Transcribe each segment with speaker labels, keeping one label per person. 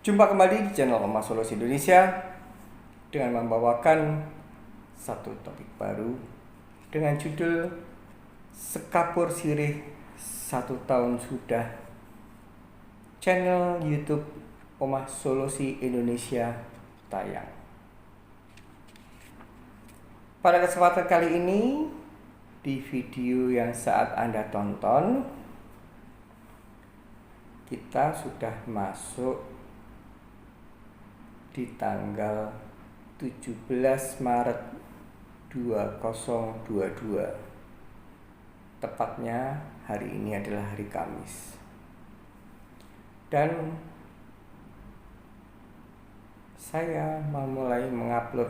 Speaker 1: Jumpa kembali di channel Oma Solusi Indonesia dengan membawakan satu topik baru dengan judul Sekapur Sirih 1 tahun sudah channel YouTube Oma Solusi Indonesia tayang. Pada kesempatan kali ini, di video yang saat Anda tonton, kita sudah masuk di tanggal 17 Maret 2022. Tepatnya hari ini adalah hari Kamis. Dan saya memulai mengupload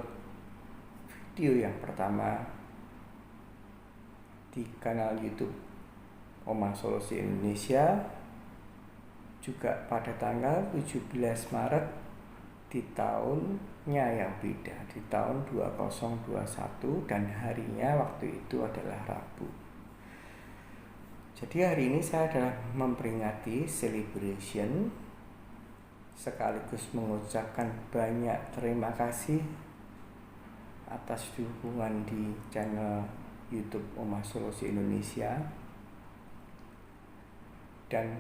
Speaker 1: video yang pertama di kanal YouTube Oma Solusi Indonesia juga pada tanggal 17 Maret di tahunnya yang beda, di tahun 2021, dan harinya waktu itu adalah Rabu. Jadi hari ini saya adalah memperingati celebration sekaligus mengucapkan banyak terima kasih atas dukungan di channel YouTube Oma Solusi Indonesia. Dan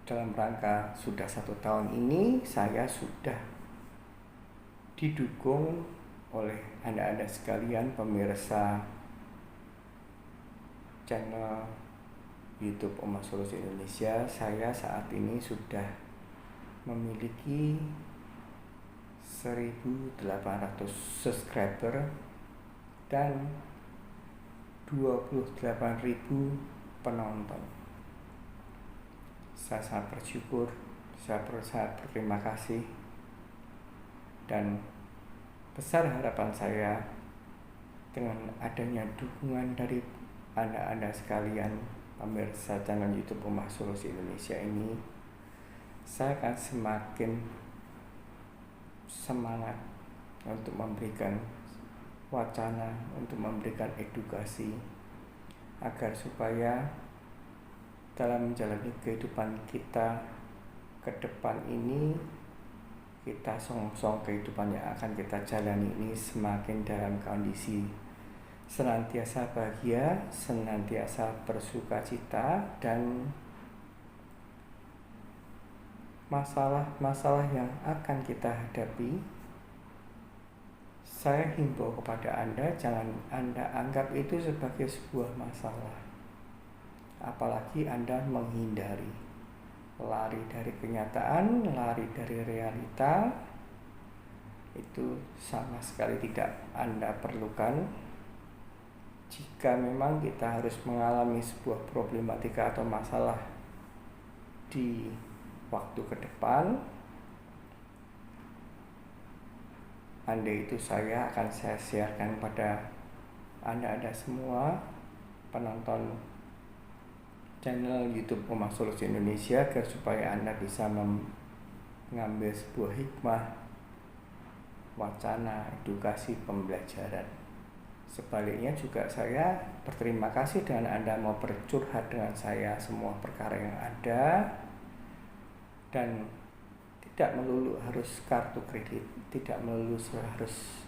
Speaker 1: dalam rangka sudah 1 tahun ini, saya sudah didukung oleh Anda-Anda sekalian pemirsa channel YouTube Oma Solusi Indonesia. Saya saat ini sudah memiliki 1.800 subscriber dan 28.000 penonton. Saya sangat bersyukur, saya sangat berterima kasih, dan besar harapan saya dengan adanya dukungan dari Anda sekalian pemirsa channel YouTube Oma Solusi Indonesia ini, saya akan semakin semangat untuk memberikan wacana, untuk memberikan edukasi agar supaya dalam menjalani kehidupan kita ke depan ini, kita song-song kehidupan yang akan kita jalani ini semakin dalam kondisi senantiasa bahagia, senantiasa bersukacita, dan masalah-masalah yang akan kita hadapi, saya himbau kepada Anda, jangan Anda anggap itu sebagai sebuah masalah. Apalagi Anda menghindari, lari dari kenyataan, lari dari realita, itu sama sekali tidak Anda perlukan. Jika memang kita harus mengalami sebuah problematika atau masalah di waktu ke depan, andai itu saya akan siarkan pada Anda semua penonton channel YouTube Oma Solusi Indonesia, agar supaya Anda bisa mengambil sebuah hikmah, wacana, edukasi, pembelajaran. Sebaliknya juga saya berterima kasih dengan Anda mau bercurhat dengan saya semua perkara yang ada, dan tidak melulu harus kartu kredit, tidak melulu harus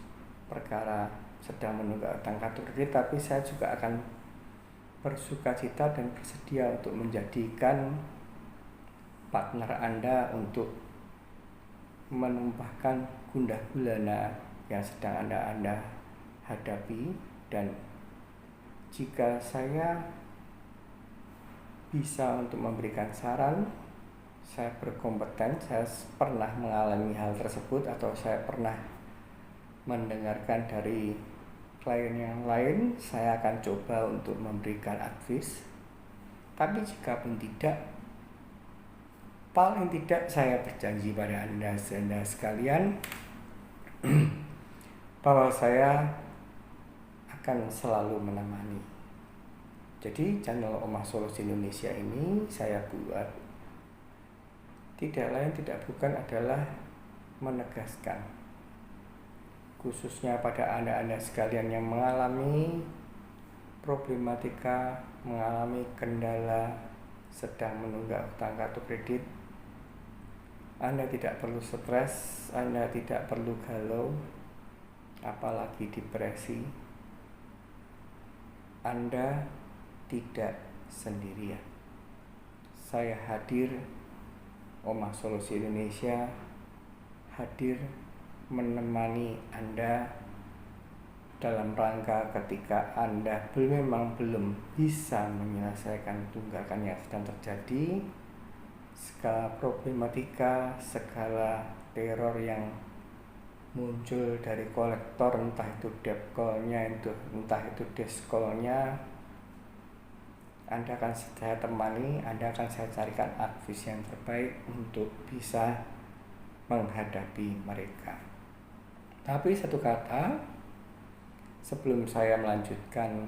Speaker 1: perkara sedang menunggak utang kartu kredit, tapi saya juga akan bersukacita dan bersedia untuk menjadikan partner Anda untuk menumpahkan gundah gulana yang sedang Anda hadapi. Dan jika saya bisa untuk memberikan saran, saya berkompeten, saya pernah mengalami hal tersebut, atau saya pernah mendengarkan dari klien yang lain, saya akan coba untuk memberikan advice. Tapi jika pun tidak, paling tidak saya berjanji pada Anda sekalian bahwa saya akan selalu menemani. Jadi channel Oma Solusi Indonesia ini saya buat tidak lain tidak bukan adalah menegaskan, khususnya pada Anda sekalian yang mengalami problematika, mengalami kendala, sedang menunggak utang kartu kredit, Anda tidak perlu stres, Anda tidak perlu galau, apalagi depresi. Anda tidak sendirian. Saya hadir, Omah Solusi Indonesia hadir menemani Anda dalam rangka ketika Anda memang belum bisa menyelesaikan tunggakan yang sedang terjadi, segala problematika, segala teror yang muncul dari kolektor, entah itu debt call-nya, entah itu desk call-nya, Anda akan saya temani, Anda akan saya carikan advice yang terbaik untuk bisa menghadapi mereka. Tapi satu kata, sebelum saya melanjutkan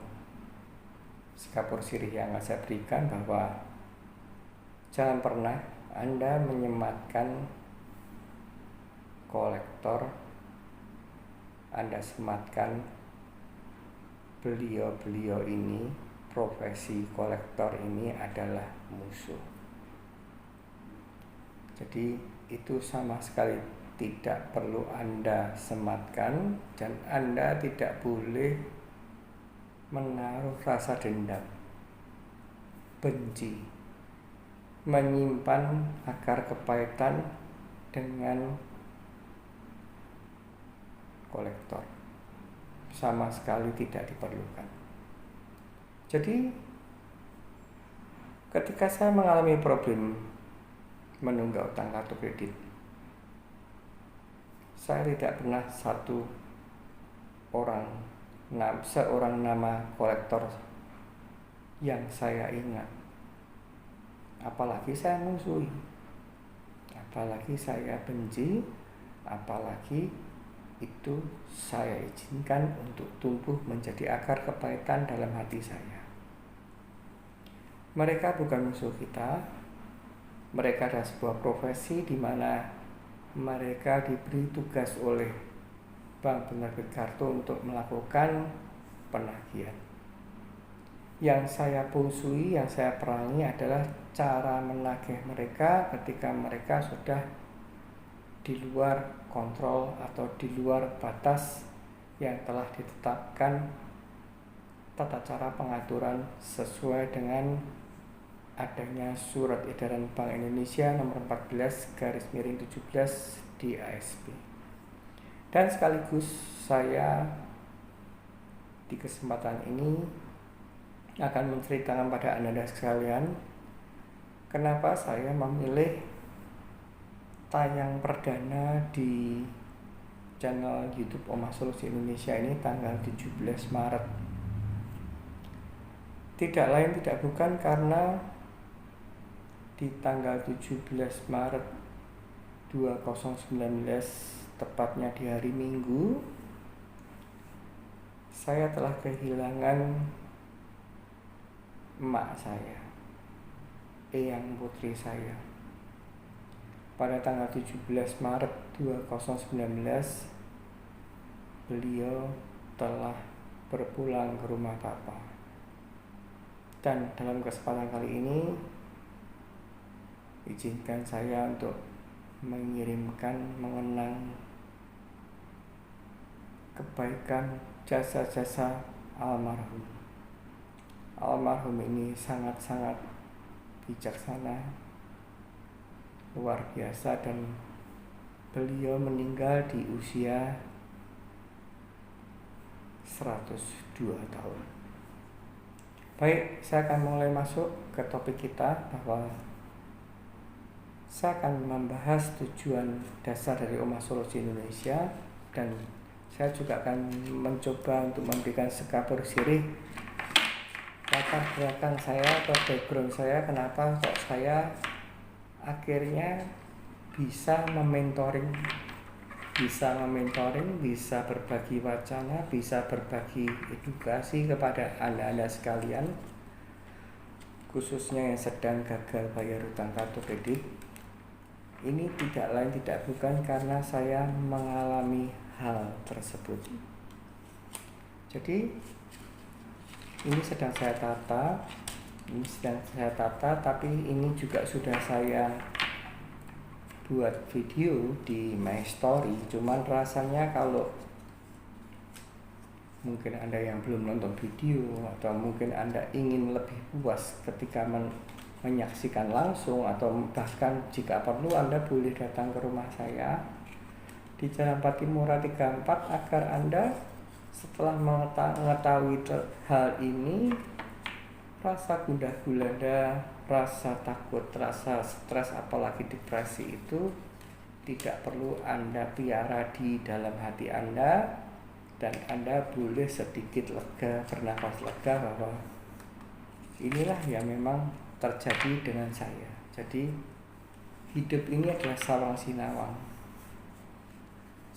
Speaker 1: sekapur sirih yang akan saya berikan, bahwa jangan pernah Anda menyematkan kolektor, Anda sematkan beliau-beliau ini, profesi kolektor ini adalah musuh. Jadi itu sama sekali tidak perlu Anda sematkan, dan Anda tidak boleh menaruh rasa dendam, benci, menyimpan akar kepahitan dengan kolektor. Sama sekali tidak diperlukan. Jadi ketika saya mengalami problem menunggak utang kartu kredit, saya tidak pernah seorang nama kolektor yang saya ingat, apalagi saya musuhi, apalagi saya benci, apalagi itu saya izinkan untuk tumbuh menjadi akar kepahitan dalam hati saya. Mereka bukan musuh kita. Mereka adalah sebuah profesi di mana mereka diberi tugas oleh bank penerbit kartu untuk melakukan penagihan. Yang saya musuhi, yang saya perangi adalah cara menagih mereka ketika mereka sudah di luar kontrol atau di luar batas yang telah ditetapkan tata cara pengaturan sesuai dengan adanya Surat Edaran Bank Indonesia nomor 14/17 di ASB. Dan sekaligus saya di kesempatan ini akan menceritakan pada Anda sekalian kenapa saya memilih tayang perdana di channel YouTube Omah Solusi Indonesia ini tanggal 17 Maret. Tidak lain tidak bukan karena di tanggal 17 Maret 2019, tepatnya di hari Minggu, saya telah kehilangan emak saya, eyang putri saya. Pada tanggal 17 Maret 2019, beliau telah berpulang ke rumah Bapa. Dan dalam kesempatan kali ini, izinkan saya untuk mengenang kebaikan jasa-jasa almarhum. Almarhum ini sangat-sangat bijaksana, luar biasa, dan beliau meninggal di usia 102 tahun. Baik, saya akan mulai masuk ke topik kita, bahwa saya akan membahas tujuan dasar dari Omah Solusi Indonesia, dan saya juga akan mencoba untuk memberikan sekapur sirih latar belakang saya atau background saya, kenapa kok saya akhirnya bisa mementoring, bisa berbagi wacana, bisa berbagi edukasi kepada Anda sekalian, khususnya yang sedang gagal bayar utang kartu kredit. Ini tidak lain tidak bukan karena saya mengalami hal tersebut. Jadi ini sedang saya tata, tapi ini juga sudah saya buat video di My Story, cuman rasanya kalau mungkin Anda yang belum nonton video atau mungkin Anda ingin lebih puas ketika menyaksikan langsung, atau bahkan jika perlu Anda boleh datang ke rumah saya di Jalan Patimura 34 agar Anda setelah mengetahui hal ini, rasa gundah gulana, rasa takut, rasa stres, apalagi depresi itu tidak perlu Anda piara di dalam hati Anda, dan Anda boleh sedikit lega, bernafas lega bahwa inilah yang memang terjadi dengan saya. Jadi hidup ini adalah sawang sinawang.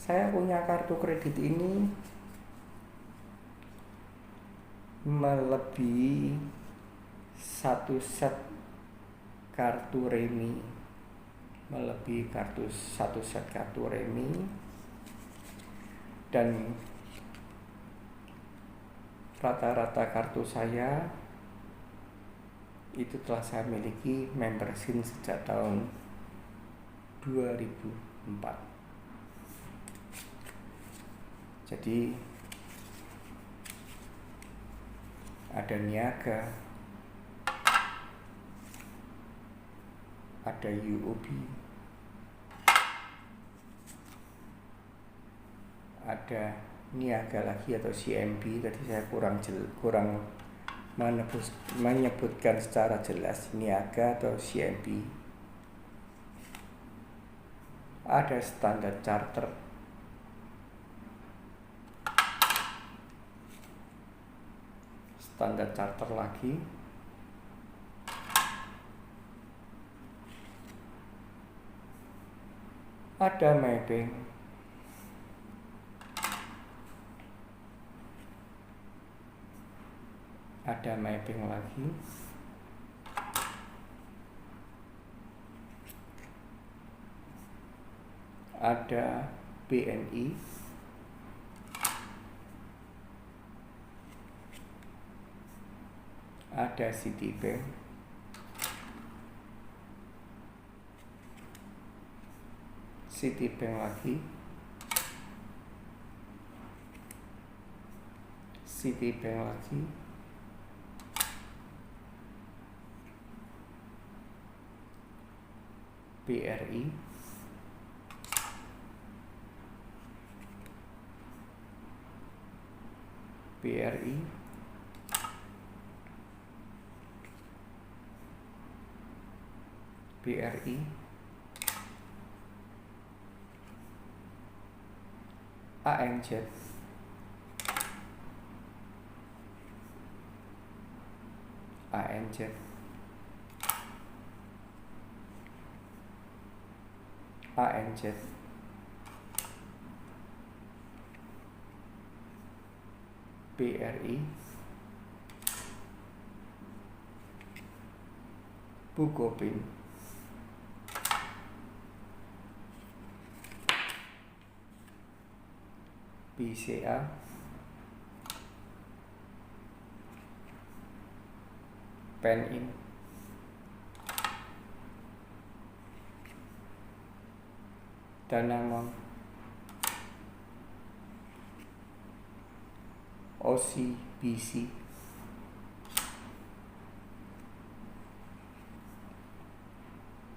Speaker 1: Saya punya kartu kredit ini melebihi satu set kartu remi, dan rata-rata kartu saya itu telah saya miliki member SIM sejak tahun 2004. Jadi ada Niaga, ada UOB, ada Niaga lagi atau CMB. Tadi saya kurang menyebutkan secara jelas Niaga atau CMB. Ada Standard Chartered, lagi, ada Maybank, lagi, ada BNI, ada Citibank, lagi, BRI, ANZ, BRI, Bukopin, BCA, PenIn, Danamon, OCBC,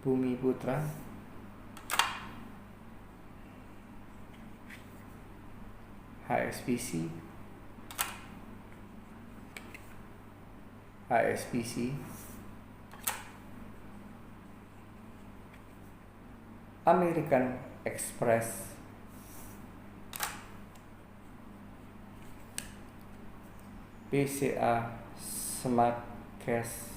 Speaker 1: Bumi Putra, HSBC, American Express, BCA Smart Cash,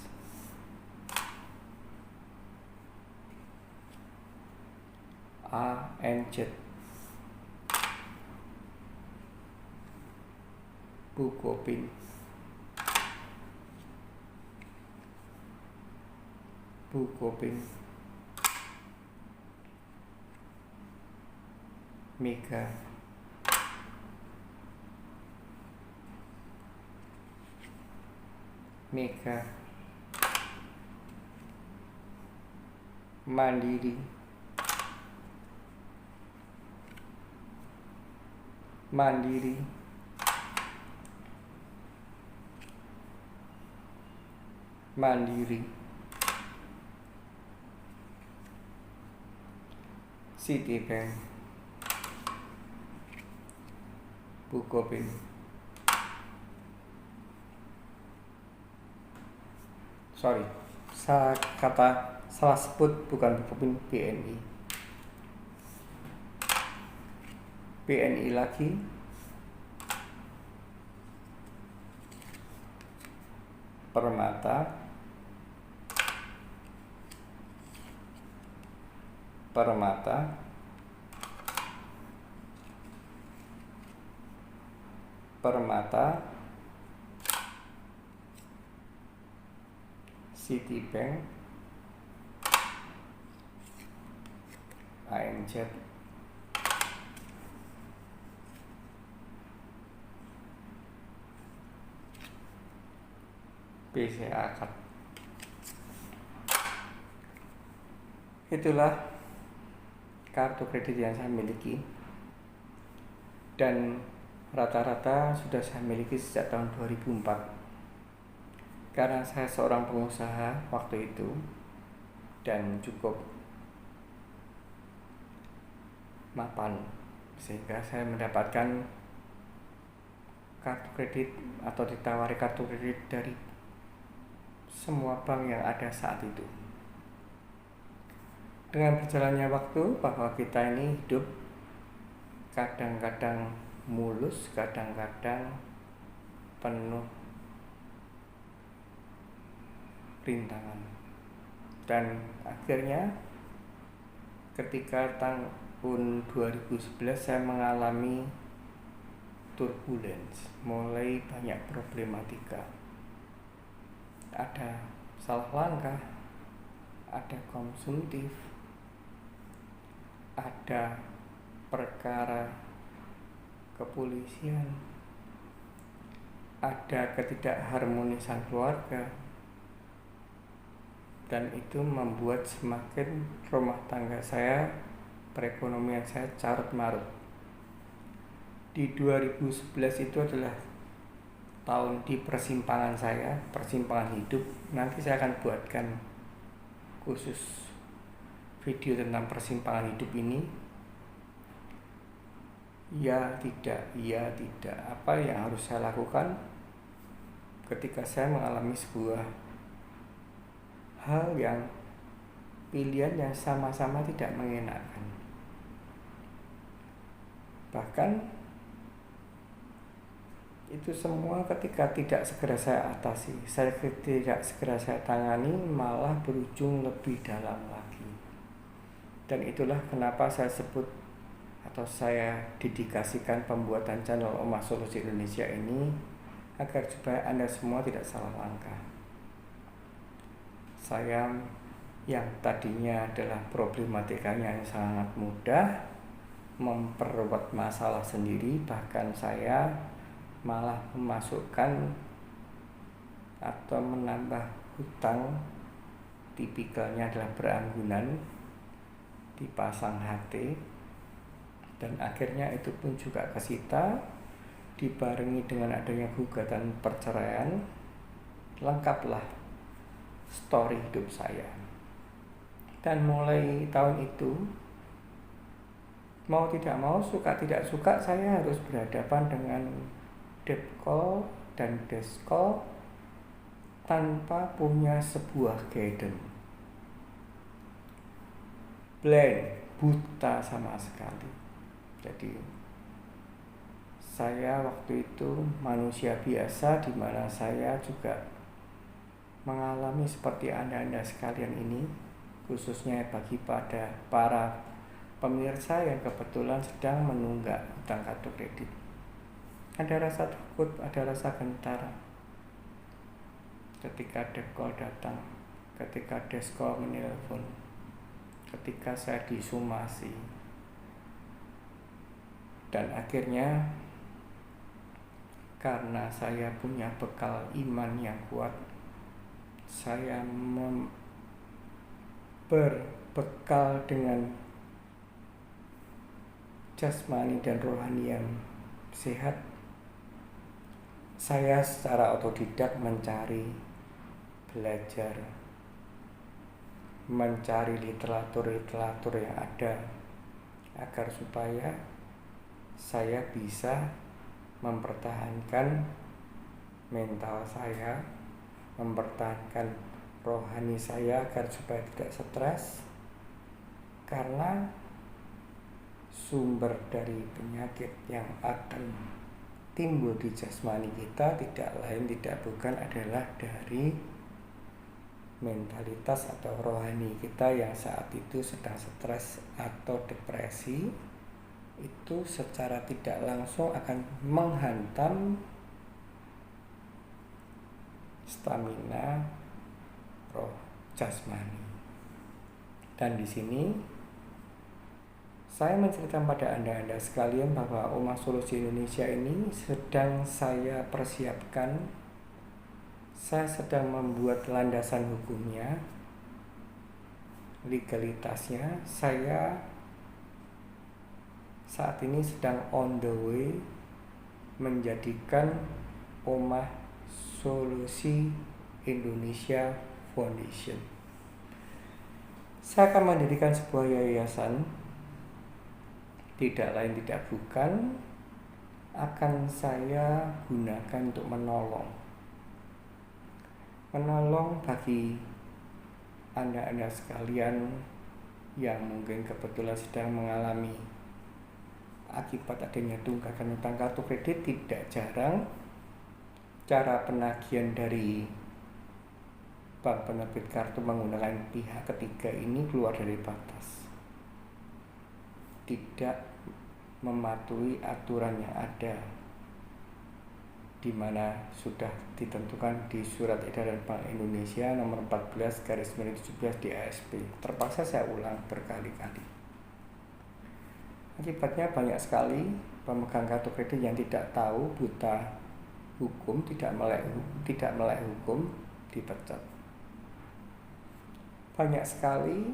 Speaker 1: ANZ, Bukopin, Mega, Mandiri, Mandiri, Mandiri, Citibank, Bukopin, salah sebut bukan Bukopin, BNI lagi, Permata, Citibank, ANZ, BCA. Itulah kartu kredit yang saya miliki, dan rata-rata sudah saya miliki sejak tahun 2004 karena saya seorang pengusaha waktu itu dan cukup mapan, sehingga saya mendapatkan kartu kredit atau ditawari kartu kredit dari semua bank yang ada saat itu. Dengan berjalannya waktu, bahwa kita ini hidup kadang-kadang mulus, kadang-kadang penuh rintangan, dan akhirnya ketika tahun 2011 saya mengalami turbulence, mulai banyak problematika, ada salah langkah, ada konsumtif, ada perkara kepolisian, ada ketidakharmonisan keluarga, dan itu membuat semakin rumah tangga saya, perekonomian saya carut marut. Di 2011 itu adalah tahun di persimpangan saya, persimpangan hidup. Nanti saya akan buatkan khusus video tentang persimpangan hidup ini. Ya tidak, apa yang harus saya lakukan ketika saya mengalami sebuah hal yang pilihan yang sama-sama tidak mengenakan. Bahkan itu semua ketika tidak segera saya atasi, tidak segera saya tangani, malah berujung lebih dalam lagi. Dan itulah kenapa saya sebut atau saya dedikasikan pembuatan channel Omah Solusi Indonesia ini, agar supaya Anda semua tidak salah langkah. Saya yang tadinya adalah problematikanya yang sangat mudah, memperbuat masalah sendiri, bahkan saya malah memasukkan atau menambah hutang, tipikalnya adalah beranggunan, dipasang HT, dan akhirnya itu pun juga kesita, dibarengi dengan adanya gugatan perceraian. Lengkaplah story hidup saya. Dan mulai tahun itu, mau tidak mau, suka tidak suka, saya harus berhadapan dengan debt call dan desk call tanpa punya sebuah guidance. Blank, buta sama sekali. Jadi saya waktu itu manusia biasa, di mana saya juga mengalami seperti Anda sekalian ini, khususnya bagi pada para pemirsa yang kebetulan sedang menunggak hutang kartu kredit. Ada rasa takut, ada rasa gentar ketika debt call datang, ketika desk call menelpon, ketika saya disumasi. Dan akhirnya karena saya punya bekal iman yang kuat, saya berbekal dengan jasmani dan rohani yang sehat, saya secara otodidak belajar, mencari literatur yang ada agar supaya saya bisa mempertahankan mental saya, mempertahankan rohani saya agar supaya tidak stres, karena sumber dari penyakit yang akan timbul di jasmani kita tidak lain tidak bukan adalah dari mentalitas atau rohani kita yang saat itu sedang stres atau depresi. Itu secara tidak langsung akan menghantam stamina roh jasmani. Dan di sini saya menceritakan pada Anda sekalian bahwa Omah Solusi Indonesia ini sedang saya persiapkan. Saya sedang membuat landasan hukumnya, legalitasnya. Saya saat ini sedang on the way menjadikan Omah Solusi Indonesia Foundation. Saya akan mendirikan sebuah yayasan, tidak lain tidak bukan akan saya gunakan untuk menolong bagi Anda sekalian yang mungkin kebetulan sedang mengalami akibat adanya tunggakan utang kartu kredit. Tidak jarang cara penagihan dari bank penerbit kartu menggunakan pihak ketiga ini keluar dari batas, tidak mematuhi aturan yang ada, di mana sudah ditentukan di Surat Edaran Bank Indonesia nomor 14/17 di ASP. Terpaksa saya ulang berkali-kali. Akibatnya banyak sekali pemegang kartu kredit yang tidak tahu, buta hukum, tidak melek hukum, dipecat. Banyak sekali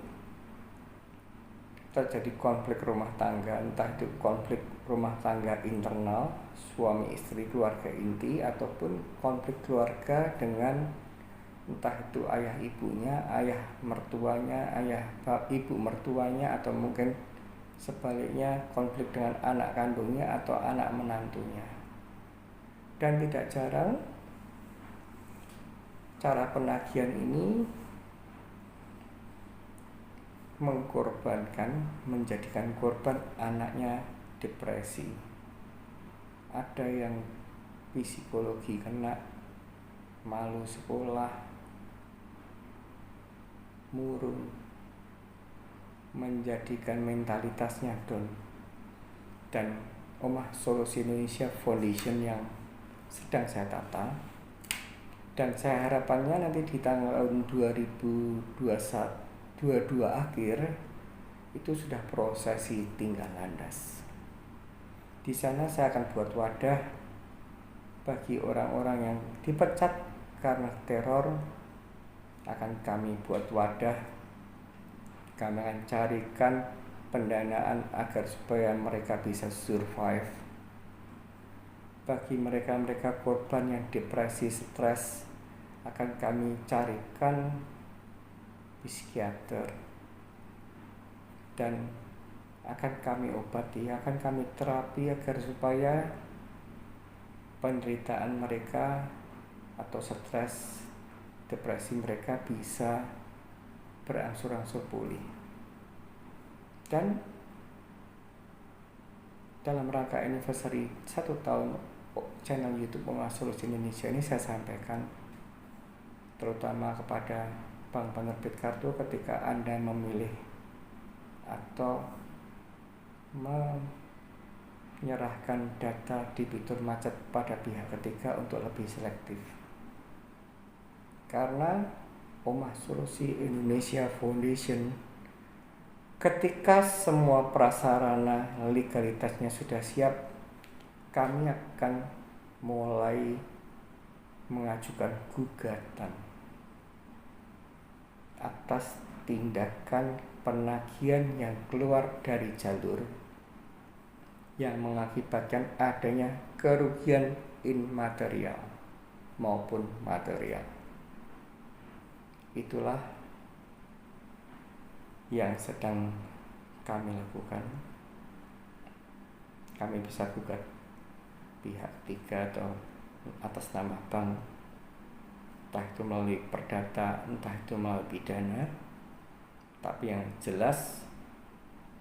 Speaker 1: terjadi konflik rumah tangga, entah itu konflik rumah tangga internal suami istri keluarga inti, ataupun konflik keluarga dengan entah itu ayah ibunya, ayah mertuanya, ibu mertuanya, atau mungkin sebaliknya konflik dengan anak kandungnya atau anak menantunya. Dan tidak jarang cara penagihan ini menjadikan korban anaknya depresi. Ada yang psikologi kena, malu sekolah, murung, menjadikan mentalitasnya down. Dan Omah Solusi Indonesia Foundation yang sedang saya tata, dan saya harapannya nanti di tahun 2022 akhir itu sudah prosesi tinggal landas. Di sana saya akan buat wadah bagi orang-orang yang dipecat karena teror. Akan kami buat wadah, kami akan carikan pendanaan agar supaya mereka bisa survive. Bagi mereka korban yang depresi, stres, akan kami carikan psikiater dan akan kami obati, akan kami terapi agar supaya penderitaan mereka atau stres, depresi mereka bisa berangsur-angsur pulih. Dan dalam rangka anniversary 1 tahun channel YouTube Omah Solusi Indonesia ini, saya sampaikan terutama kepada bank penerbit kartu, ketika Anda memilih atau menyerahkan data debitur macet pada pihak ketiga untuk lebih selektif. Karena Omah Solusi Indonesia Foundation, ketika semua prasarana legalitasnya sudah siap, kami akan mulai mengajukan gugatan atas tindakan penagihan yang keluar dari jalur, yang mengakibatkan adanya kerugian immaterial maupun material. Itulah yang sedang kami lakukan. Kami bisa gugat pihak ketiga atau atas nama bank, entah itu melalui perdata, entah itu melalui pidana. Tapi yang jelas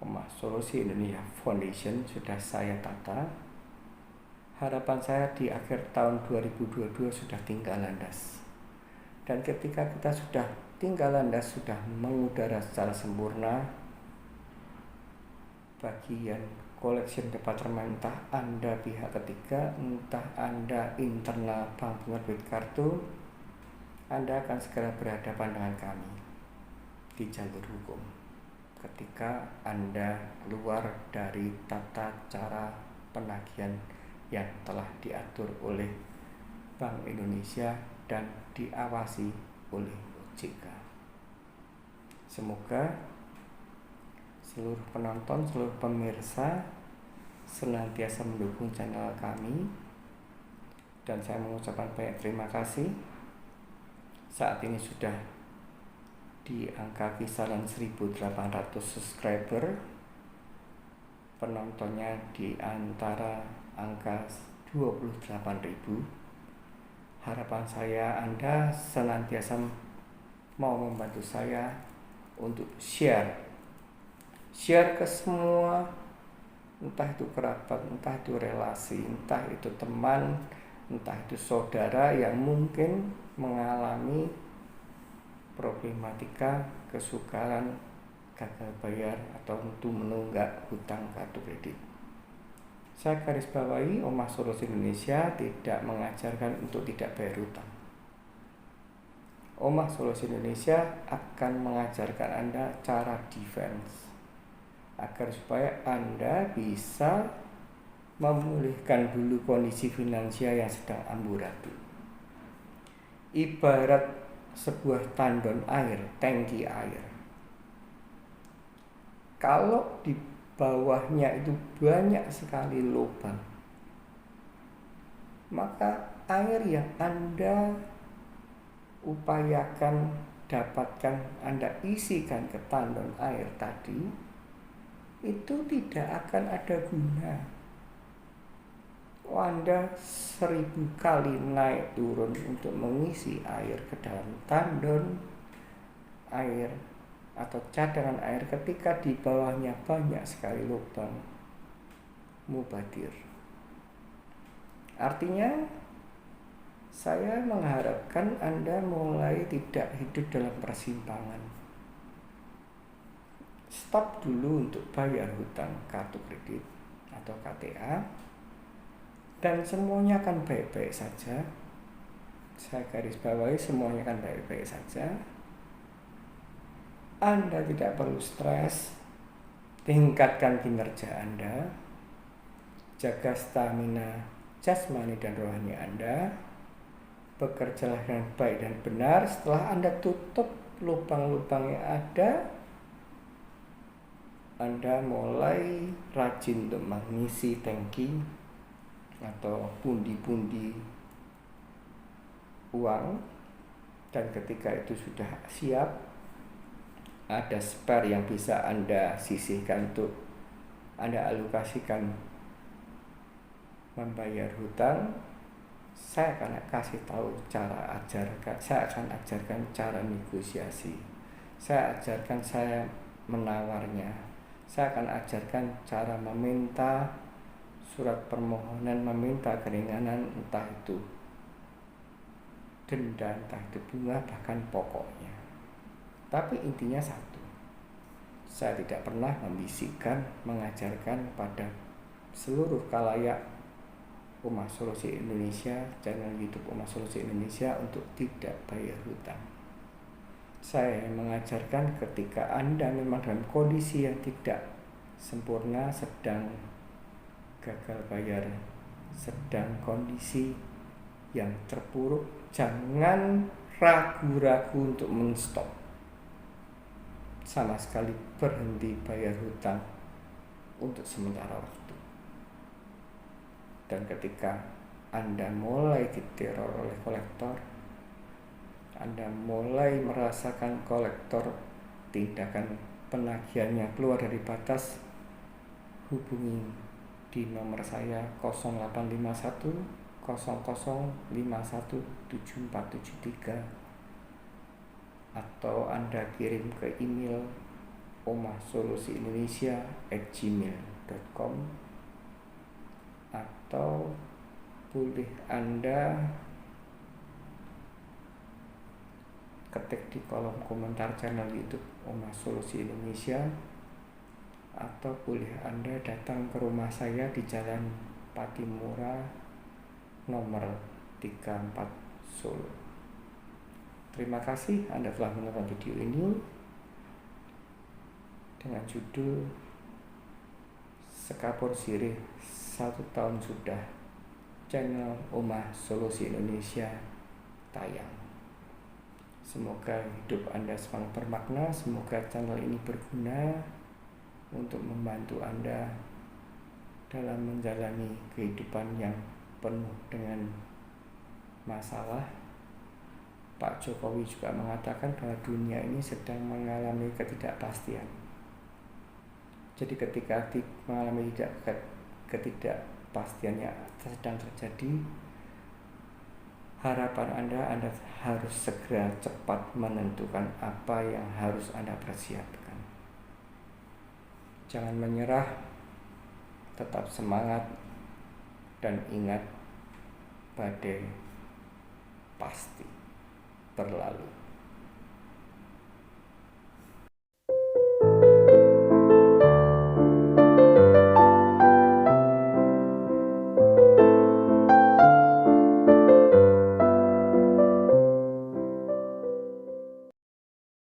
Speaker 1: Omah Solusi Indonesia Foundation sudah saya tata. Harapan saya di akhir tahun 2022 sudah tinggal landas. Dan ketika kita sudah tinggal landas, sudah mengudara secara sempurna, bagian collection department, entah Anda pihak ketiga, entah Anda internal bank penerbit kartu, Anda akan segera berhadapan dengan kami di jalur hukum ketika Anda keluar dari tata cara penagihan yang telah diatur oleh Bank Indonesia dan diawasi oleh OJK. Semoga seluruh penonton, seluruh pemirsa senantiasa mendukung channel kami, dan saya mengucapkan banyak terima kasih. Saat ini sudah di angka kisaran 1.800 subscriber, penontonnya di antara angka 28.000. Harapan saya Anda senantiasa mau membantu saya untuk share ke semua, entah itu kerabat, entah itu relasi, entah itu teman, entah itu saudara yang mungkin mengalami problematika kesukaran, gagal bayar, atau untuk menunggak hutang kartu kredit. Saya garis bawahi, Omah Solusi Indonesia tidak mengajarkan untuk tidak bayar hutang. Omah Solusi Indonesia akan mengajarkan Anda cara defense agar supaya Anda bisa memulihkan dulu kondisi finansial yang sedang amburadul. Ibarat sebuah tandon air, tangki air. Kalau di bawahnya itu banyak sekali lubang, maka air yang Anda upayakan dapatkan, Anda isikan ke tandon air tadi, itu tidak akan ada guna. Anda 1000 kali naik turun untuk mengisi air ke dalam tandon air atau cadangan air, ketika di bawahnya banyak sekali lubang, mubadir. Artinya saya mengharapkan Anda mulai tidak hidup dalam persimpangan. Stop dulu untuk bayar hutang kartu kredit atau KTA, dan semuanya akan baik-baik saja. Saya garis bawahi, semuanya akan baik-baik saja. Anda tidak perlu stres. Tingkatkan kinerja Anda, jaga stamina jasmani dan rohani Anda, bekerjalah dengan baik dan benar. Setelah Anda tutup lubang-lubang yang ada, Anda mulai rajin untuk mengisi tangki atau pundi-pundi uang, dan ketika itu sudah siap, ada spare yang bisa Anda sisihkan untuk Anda alokasikan membayar hutang. Saya akan kasih tahu saya akan ajarkan cara negosiasi, saya ajarkan saya menawarnya, saya akan ajarkan cara meminta surat permohonan, meminta keringanan, entah itu denda, entah itu bunga, bahkan pokoknya. Tapi intinya satu, saya tidak pernah membisikkan, mengajarkan pada seluruh khalayak Omah Solusi Indonesia, channel YouTube Omah Solusi Indonesia, untuk tidak bayar hutang. Saya mengajarkan ketika Anda memang dalam kondisi yang tidak sempurna, sedang gagal bayar, sedang kondisi yang terpuruk, jangan ragu-ragu untuk menstop, sama sekali berhenti bayar hutang untuk sementara waktu. Dan ketika Anda mulai diteror oleh kolektor, Anda mulai merasakan kolektor tindakan penagihannya keluar dari batas, hubungi di nomor saya 0851 0051 7473, atau Anda kirim ke email omahsolusiindonesia@gmail.com, atau boleh Anda ketik di kolom komentar channel YouTube Omah Solusi Indonesia, atau boleh Anda datang ke rumah saya di Jalan Patimura nomor 34 Solo. Terima kasih Anda telah menonton video ini dengan judul Sekapur Sirih 1 tahun sudah channel Omah Solusi Indonesia tayang. Semoga hidup Anda semakin bermakna, semoga channel ini berguna untuk membantu Anda dalam menjalani kehidupan yang penuh dengan masalah. Pak Jokowi juga mengatakan bahwa dunia ini sedang mengalami ketidakpastian. Jadi ketika mengalami ketidakpastiannya sedang terjadi, harapan Anda harus segera cepat menentukan apa yang harus Anda persiapkan. Jangan menyerah, tetap semangat, dan ingat, badai pasti berlalu.